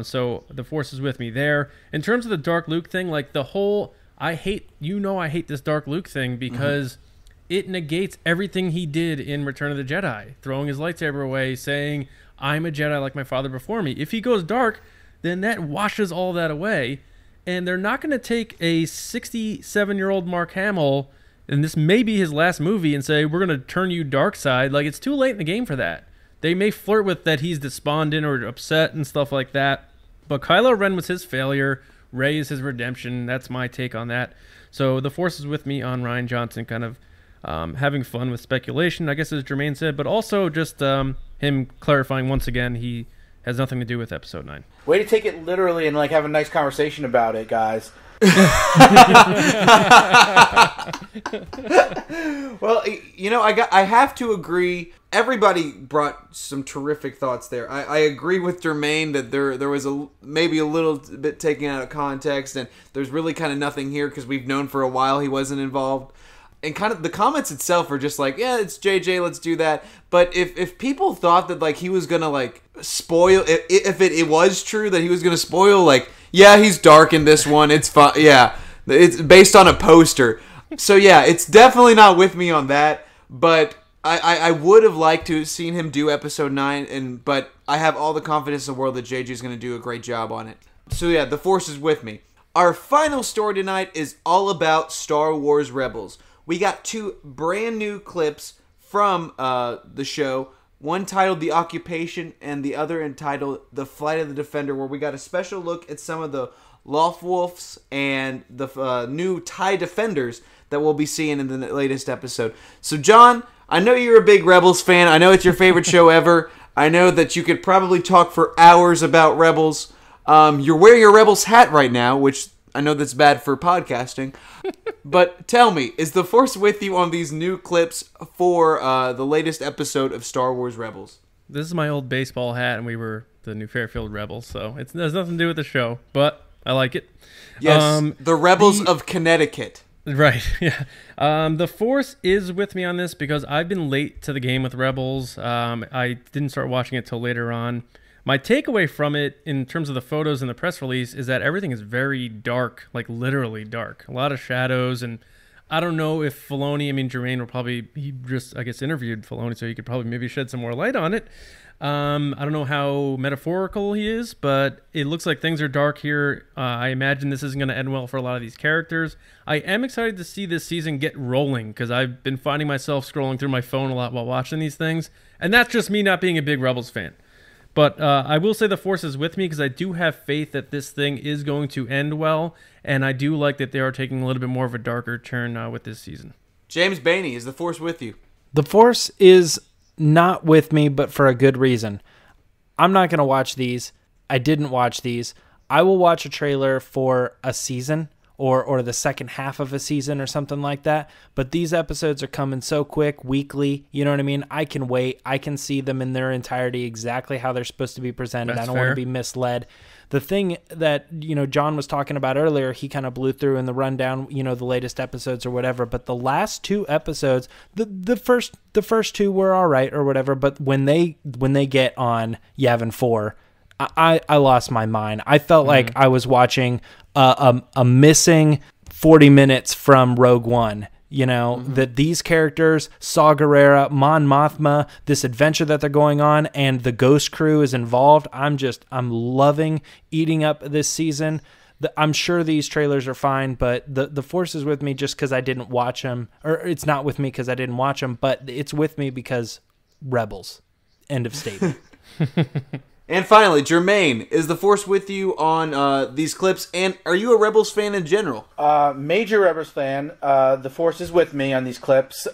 So the Force is with me there. In terms of the Dark Luke thing, the whole, I hate this Dark Luke thing because it negates everything he did in Return of the Jedi, throwing his lightsaber away, saying, I'm a Jedi like my father before me. If he goes dark, then that washes all that away. And they're not going to take a 67-year-old Mark Hamill, and this may be his last movie, and say, we're going to turn you dark side. It's too late in the game for that. They may flirt with that he's despondent or upset and stuff like that, but Kylo Ren was his failure. Rey is his redemption. That's my take on that. So the Force is with me on Rian Johnson kind of having fun with speculation, I guess, as Germain said, but also just him clarifying once again he has nothing to do with Episode 9. Way to take it literally and have a nice conversation about it, guys. Well, you know, I have to agree. Everybody brought some terrific thoughts there. I agree with Germain that there was maybe a little bit taken out of context, and there's really kind of nothing here because we've known for a while he wasn't involved. And kind of the comments itself are just like, yeah, it's JJ, let's do that. But if people thought that like he was gonna like spoil, if it was true that he was gonna spoil, like, yeah, he's dark in this one, it's fine. Yeah, it's based on a poster. So yeah, it's definitely not with me on that. But I would have liked to have seen him do episode 9, but I have all the confidence in the world that JJ is gonna do a great job on it. So yeah, the Force is with me. Our final story tonight is all about Star Wars Rebels. We got 2 brand new clips from the show. One titled The Occupation and the other entitled The Flight of the Defender, where we got a special look at some of the Lothwolves and the new TIE Defenders that we'll be seeing in the latest episode. So, John, I know you're a big Rebels fan. I know it's your favorite show ever. I know that you could probably talk for hours about Rebels. You're wearing your Rebels hat right now, which I know that's bad for podcasting. But tell me, is the Force with you on these new clips for the latest episode of Star Wars Rebels? This is my old baseball hat, and we were the New Fairfield Rebels, so it has nothing to do with the show, but I like it. Yes, the Rebels of Connecticut. Right, yeah. The Force is with me on this because I've been late to the game with Rebels. I didn't start watching it till later on. My takeaway from it, in terms of the photos and the press release, is that everything is very dark, like literally dark. A lot of shadows, and I don't know if Filoni, I mean, Germain will probably, he just, I guess, interviewed Filoni, so he could probably maybe shed some more light on it. I don't know how metaphorical he is, but it looks like things are dark here. I imagine this isn't going to end well for a lot of these characters. I am excited to see this season get rolling, because I've been finding myself scrolling through my phone a lot while watching these things, and that's just me not being a big Rebels fan. But I will say the Force is with me because I do have faith that this thing is going to end well, and I do like that they are taking a little bit more of a darker turn with this season. James Bainey, is the Force with you? The Force is not with me, but for a good reason. I'm not going to watch these. I didn't watch these. I will watch a trailer for a season or the second half of a season or something like that. But these episodes are coming so quick, weekly. You know what I mean? I can wait. I can see them in their entirety, exactly how they're supposed to be presented. That's I don't fair. want to be misled. The thing that, John was talking about earlier, he kind of blew through in the rundown, the latest episodes or whatever. But the last 2 episodes, the first 2 were all right or whatever. But when they get on Yavin 4, I lost my mind. I felt like I was watching a missing 40 minutes from Rogue One. That these characters, Saw Gerrera, Mon Mothma, this adventure that they're going on, and the Ghost Crew is involved. I'm loving eating up this season. I'm sure these trailers are fine, but the Force is with me just because I didn't watch them, or it's not with me because I didn't watch them, but it's with me because Rebels. End of statement. And finally, Germain, is the Force with you on these clips? And are you a Rebels fan in general? Major Rebels fan. The Force is with me on these clips.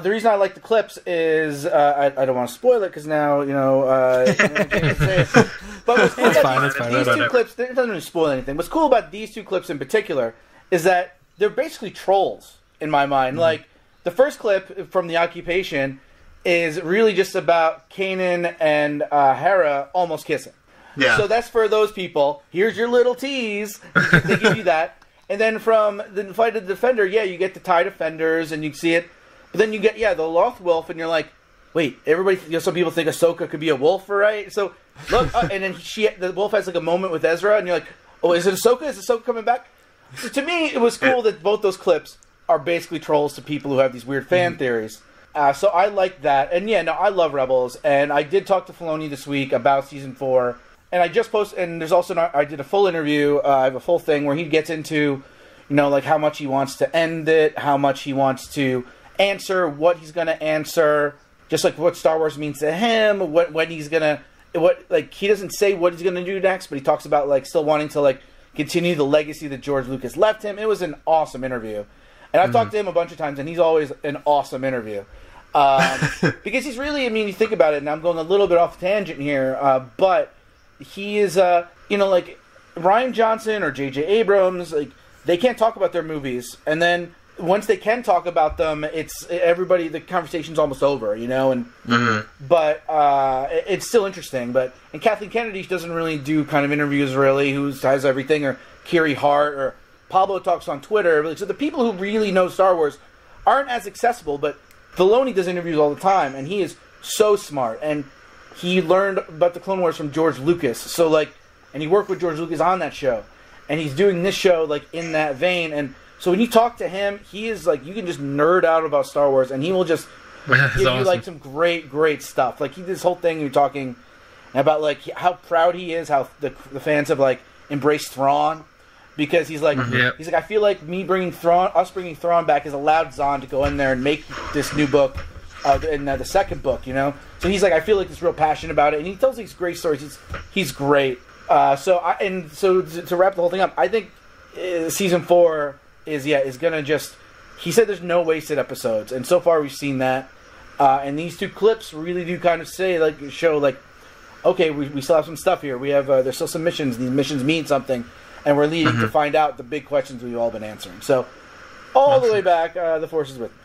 The reason I like the clips is I don't want to spoil it because now I can't say it. But what's cool about these 2 clips, it doesn't really spoil anything. What's cool about these 2 clips in particular is that they're basically trolls in my mind. Like the first clip from The Occupation is really just about Kanan and Hera almost kissing. Yeah. So that's for those people. Here's your little tease. They give you that. And then from the Flight of the Defender, you get the TIE Defenders and you see it. But then you get, the Lothwolf, and you're like, wait, everybody, some people think Ahsoka could be a wolf, right? So, look, and then the wolf has like a moment with Ezra, and you're like, oh, is it Ahsoka? Is Ahsoka coming back? So to me, it was cool that both those clips are basically trolls to people who have these weird fan theories. So I like that. And I love Rebels. And I did talk to Filoni this week about Season 4. And I just posted, and there's also, I did a full interview. I have a full thing where he gets into, like how much he wants to end it, how much he wants to answer, what he's going to answer, just like what Star Wars means to him, when he's going to, he doesn't say what he's going to do next, but he talks about, still wanting to, continue the legacy that George Lucas left him. It was an awesome interview. And I've talked to him a bunch of times, and he's always an awesome interview. Because he's really, you think about it, and I'm going a little bit off tangent here, but he is, Rian Johnson or J.J. Abrams, they can't talk about their movies, and then once they can talk about them, it's everybody. The conversation's almost over, you know. And but it's still interesting. And Kathleen Kennedy doesn't really do kind of interviews really. Who has everything, or Kiri Hart, or Pablo talks on Twitter. So the people who really know Star Wars aren't as accessible. But Filoni does interviews all the time, and he is so smart. And he learned about the Clone Wars from George Lucas. So and he worked with George Lucas on that show, and he's doing this show in that vein. And so when you talk to him, he is you can just nerd out about Star Wars, and he will just give you some great stuff. He did this whole thing you're talking about how proud he is, how the fans have embraced Thrawn, because he's he's I feel like us bringing Thrawn back has allowed Zahn to go in there and make this new book, in the second book, you know. So he's I feel he's real passionate about it, and he tells these great stories. He's great. So to wrap the whole thing up, I think season 4 is gonna just. He said there's no wasted episodes, and so far we've seen that. And these 2 clips really do kind of show okay, we still have some stuff here. We have there's still some missions. These missions mean something, and we're leading to find out the big questions we've all been answering. So all the way back, the Force is with me.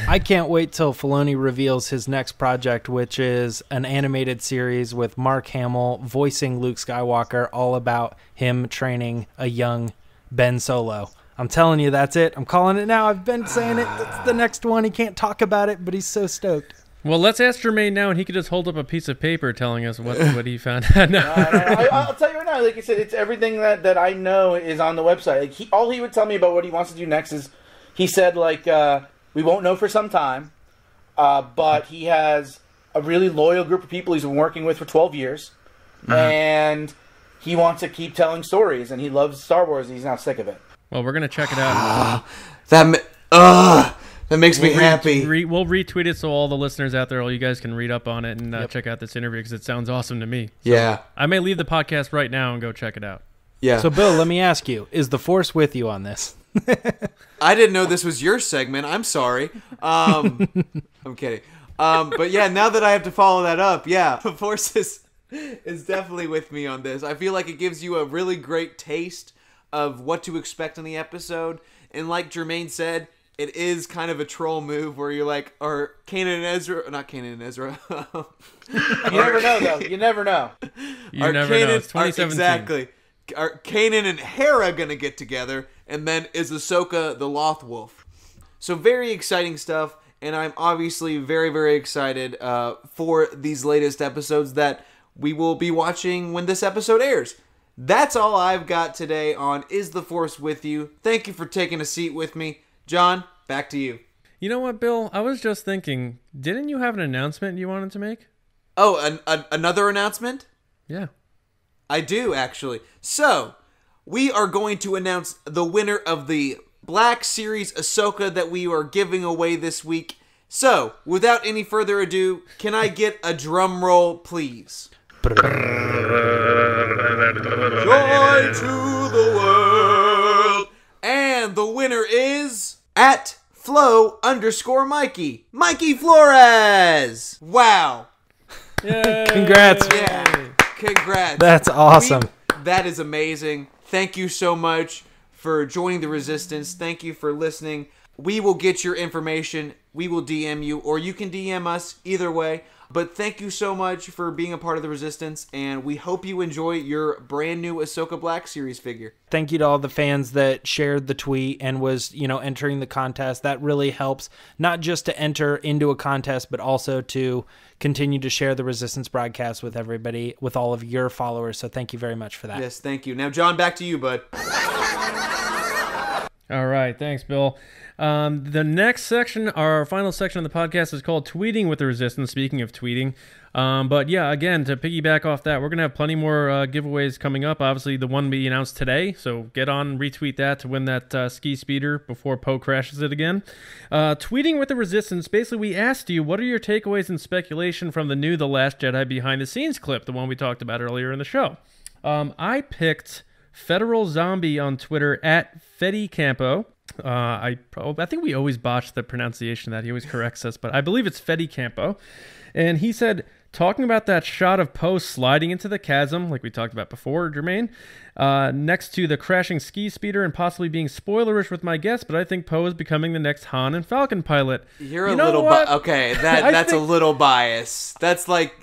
I can't wait till Filoni reveals his next project, which is an animated series with Mark Hamill voicing Luke Skywalker, all about him training a young Ben Solo. I'm telling you, that's it. I'm calling it now. I've been saying it. That's the next one. He can't talk about it, but he's so stoked. Well, let's ask Germain now, and he could just hold up a piece of paper telling us what he found out. No. I'll tell you right now, like I said, it's everything that I know is on the website. All he would tell me about what he wants to do next is, he said, we won't know for some time, but he has a really loyal group of people he's been working with for 12 years, and he wants to keep telling stories, and he loves Star Wars, and he's not sick of it. Well, we're going to check it out. That makes me happy. We'll retweet it so all the listeners out there, all you guys can read up on it and check out this interview, because it sounds awesome to me. So yeah. I may leave the podcast right now and go check it out. Yeah. So, Bill, let me ask you, is the Force with you on this? I didn't know this was your segment. I'm sorry. I'm kidding. But yeah, now that I have to follow that up, yeah, the Force is definitely with me on this. I feel like it gives you a really great taste of what to expect in the episode. And like Germain said, it is kind of a troll move where you're like, are Kanan and Ezra, not Kanan and Ezra. You never know, though. You never know. You never know. It's 2017. Exactly. Are Kanan and Hera going to get together? And then is Ahsoka the Loth Wolf? So very exciting stuff. And I'm obviously very, very excited for these latest episodes that we will be watching when this episode airs. That's all I've got today on Is the Force With You? Thank you for taking a seat with me. John, back to you. You know what, Bill? I was just thinking, didn't you have an announcement you wanted to make? Oh, another announcement? Yeah. I do, actually. So, we are going to announce the winner of the Black Series Ahsoka that we are giving away this week. So, without any further ado, can I get a drum roll, please? Joy to the world! And the winner is at Flo_Mikey. Mikey Flores! Wow. Yay. Congrats. Yeah. Congrats. That's awesome. That is amazing. Thank you so much for joining the Resistance. Thank you for listening. We will get your information. We will DM you, or you can DM us, either way. But thank you so much for being a part of the Resistance, and we hope you enjoy your brand new Ahsoka Black Series figure. Thank you to all the fans that shared the tweet and was, entering the contest. That really helps, not just to enter into a contest, but also to continue to share the Resistance broadcast with everybody, with all of your followers. So thank you very much for that. Yes, thank you. Now, John, back to you, bud. All right. Thanks, Bill. The next section, our final section of the podcast, is called Tweeting with the Resistance, speaking of tweeting. But yeah, again, to piggyback off that, we're going to have plenty more giveaways coming up. Obviously, the one we announced today, so get on, retweet that to win that ski speeder before Poe crashes it again. Tweeting with the Resistance, basically we asked you, what are your takeaways and speculation from the new The Last Jedi behind-the-scenes clip, the one we talked about earlier in the show? I picked Federal Zombie on Twitter at Fetty Campo. I think we always botch the pronunciation of that. He always corrects us, but I believe it's Fetty Campo. And he said, talking about that shot of Poe sliding into the chasm, like we talked about before, Germain, next to the crashing ski speeder, and possibly being spoilerish with my guess, but I think Poe is becoming the next Han and Falcon pilot. You're a little okay. That's a little bias. That's like.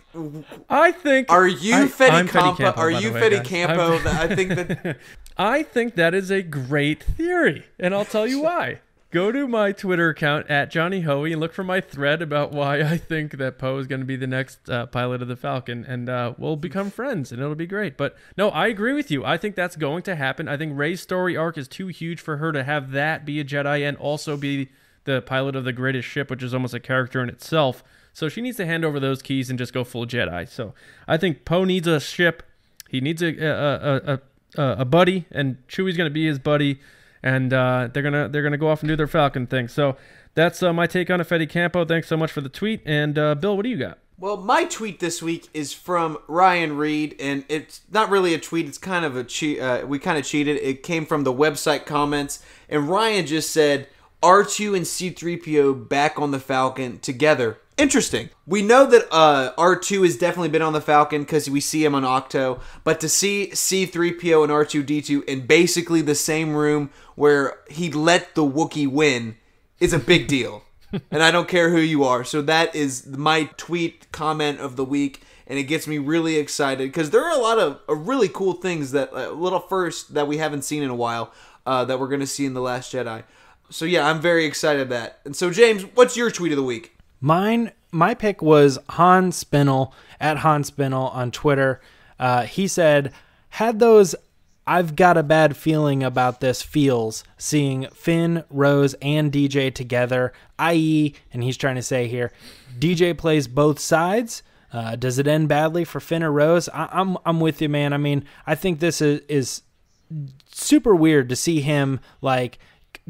I think. Are you Fetty Campo? Campo? Are you Fetty Campo? I think that. I think that is a great theory, and I'll tell you why. Go to my Twitter account at Johnny Hoey and look for my thread about why I think that Poe is going to be the next pilot of the Falcon, and we'll become friends, and it'll be great. But no, I agree with you. I think that's going to happen. I think Rey's story arc is too huge for her to have that be a Jedi and also be the pilot of the greatest ship, which is almost a character in itself. So she needs to hand over those keys and just go full Jedi. So I think Poe needs a ship. He needs a buddy, and Chewie's going to be his buddy. And they're gonna go off and do their Falcon thing. So that's my take on it, Fetty Campo. Thanks so much for the tweet. And Bill, what do you got? Well, my tweet this week is from Ryan Reed, and it's not really a tweet. It's kind of a cheat. We kind of cheated. It came from the website comments, and Ryan just said R2 and C-3PO back on the Falcon together. Interesting. We know that R2 has definitely been on the Falcon because we see him on Octo, but to see C-3PO and R2-D2 in basically the same room where he let the Wookiee win is a big deal. And I don't care who you are. So that is my tweet comment of the week, and it gets me really excited because there are a lot of really cool things that little first that we haven't seen in a while that we're going to see in The Last Jedi. So yeah, I'm very excited that. And so James, what's your tweet of the week? My pick was Han Spinel, at Han Spinel on Twitter. He said, had those I've got a bad feeling about this feels seeing Finn, Rose, and DJ together, i.e., and he's trying to say here, DJ plays both sides. Does it end badly for Finn or Rose? I'm with you, man. I mean, I think this is super weird to see him like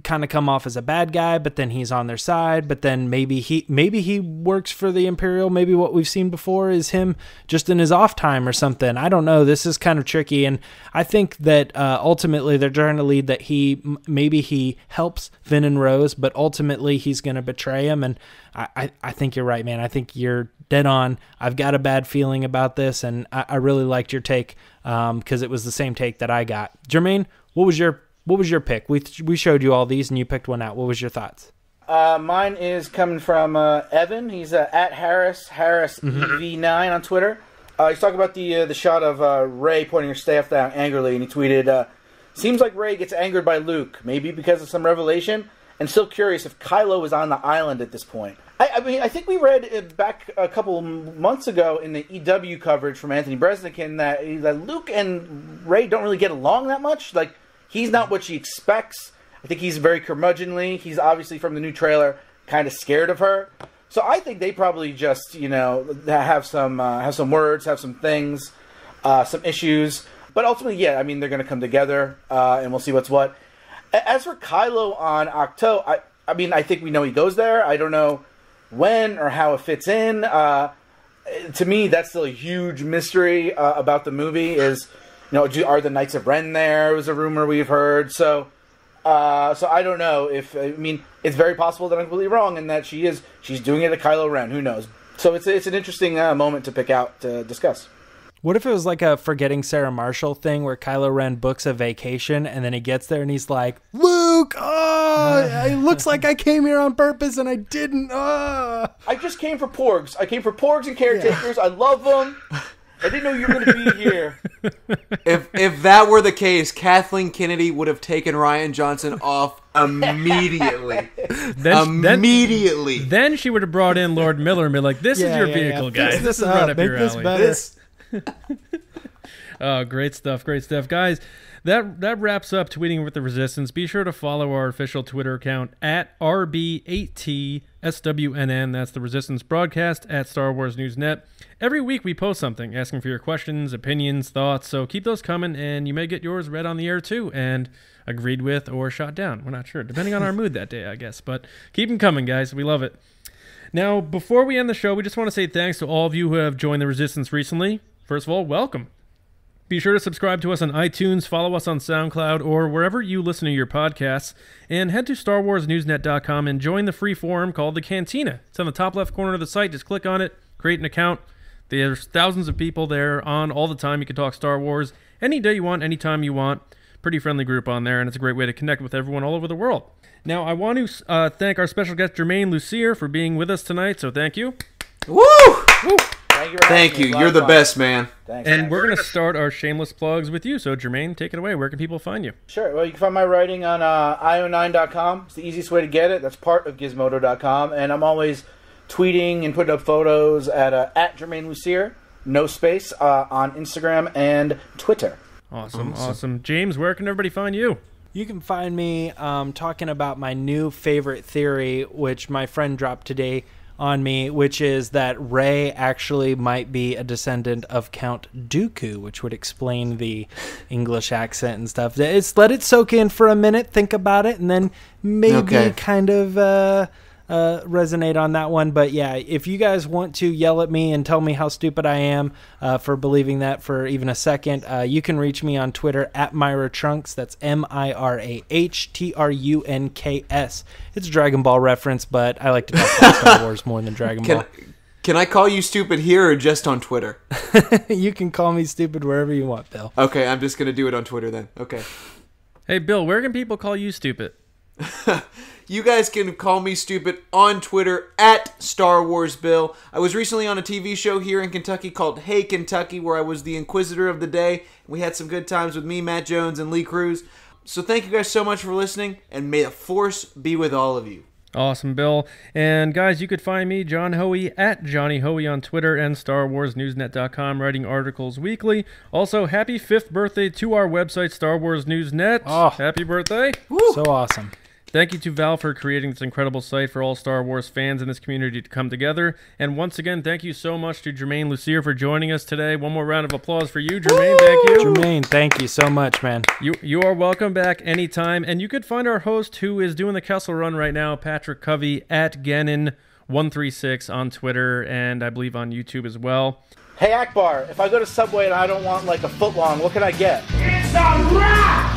kind of come off as a bad guy, but then he's on their side, but then maybe he works for the Imperial. Maybe what we've seen before is him just in his off time or something. I don't know. This is kind of tricky, and I think that ultimately they're trying to lead that maybe he helps Finn and Rose, but ultimately he's going to betray him, and I think you're right, man. I think you're dead on. I've got a bad feeling about this, and I really liked your take because it was the same take that I got. Germain, what was your pick? We showed you all these, and you picked one out. What was your thoughts? Mine is coming from Evan. He's at Harris EV9 on Twitter. He's talking about the shot of Rey pointing her staff down angrily, and he tweeted, "Seems like Rey gets angered by Luke, maybe because of some revelation, and still curious if Kylo is on the island at this point." I mean, I think we read back a couple months ago in the EW coverage from Anthony Bresnikan that Luke and Rey don't really get along that much. Like, he's not what she expects. I think he's very curmudgeonly. He's obviously, from the new trailer, kind of scared of her. So I think they probably just, have some words, have some things, some issues. But ultimately, yeah, I mean, they're going to come together, and we'll see what's what. As for Kylo on Octo, I mean, I think we know he goes there. I don't know when or how it fits in. To me, that's still a huge mystery about the movie is... are the Knights of Ren there? It was a rumor we've heard. So I don't know if... I mean, it's very possible that I'm completely wrong and that she's doing it at Kylo Ren. Who knows? So it's an interesting moment to pick out to discuss. What if it was like a Forgetting Sarah Marshall thing where Kylo Ren books a vacation and then he gets there and he's like, Luke, it looks like I came here on purpose and I didn't. I just came for porgs. I came for porgs and caretakers. Yeah. I love them. I didn't know you were going to be here. If that were the case, Kathleen Kennedy would have taken Rian Johnson off immediately. Immediately. Then she would have brought in Lord Miller and be like, "This is your vehicle, guys. This is right up your alley." Oh, great stuff, guys. That wraps up Tweeting with the Resistance. Be sure to follow our official Twitter account at RB8TSWNN. That's the Resistance Broadcast at Star Wars News Net. Every week we post something asking for your questions, opinions, thoughts. So keep those coming, and you may get yours read on the air too, and agreed with or shot down. We're not sure, depending on our mood that day, I guess. But keep them coming, guys. We love it. Now, before we end the show, we just want to say thanks to all of you who have joined the Resistance recently. First of all, welcome. Be sure to subscribe to us on iTunes, follow us on SoundCloud, or wherever you listen to your podcasts, and head to StarWarsNewsNet.com and join the free forum called The Cantina. It's on the top left corner of the site. Just click on it, create an account. There's thousands of people there on all the time. You can talk Star Wars any day you want, anytime you want. Pretty friendly group on there, and it's a great way to connect with everyone all over the world. Now, I want to thank our special guest, Germain Lussier, for being with us tonight, so thank you. Woo! Thank you. Thank you. You're the best, man. Thanks. And we're going to start our shameless plugs with you, so Germain, take it away. Where can people find you? Sure. Well, you can find my writing on io9.com. It's the easiest way to get it. That's part of gizmodo.com. And I'm always tweeting and putting up photos at Germain Lussier, no space, on Instagram and Twitter. Awesome. James, where can everybody find you? You can find me talking about my new favorite theory, which my friend dropped today on me, which is that Rey actually might be a descendant of Count Dooku, which would explain the English accent and stuff. Let it soak in for a minute, think about it, and then maybe kind of resonate on that one. But yeah, if you guys want to yell at me and tell me how stupid I am for believing that for even a second, you can reach me on Twitter at Myra Trunks. That's MIRAHTRUNKS. It's a Dragon Ball reference, but I like to talk about Star Wars more than Dragon Ball. Can I call you stupid here or just on Twitter? You can call me stupid wherever you want, Bill. Okay, I'm just going to do it on Twitter then. Okay. Hey, Bill, where can people call you stupid? You guys can call me stupid on Twitter at Star Wars Bill. I was recently on a TV show here in Kentucky called Hey Kentucky, where I was the Inquisitor of the day. We had some good times with me, Matt Jones, and Lee Cruz. So thank you guys so much for listening, and may the Force be with all of you. Awesome, Bill. And guys, you could find me, John Hoey, at Johnny Hoey on Twitter and StarWarsNewsNet.com, writing articles weekly. Also, happy 5th birthday to our website, Star Wars News Net. Oh, happy birthday. Woo. So awesome. Thank you to Val for creating this incredible site for all Star Wars fans in this community to come together. And once again, thank you so much to Germain Lussier for joining us today. One more round of applause for you, Germain. Thank you. Germain, thank you so much, man. You are welcome back anytime. And you could find our host who is doing the Kessel Run right now, Patrick Covey, at Gannon136 on Twitter and I believe on YouTube as well. Hey, Akbar, if I go to Subway and I don't want like a foot long, what can I get? It's a wrap!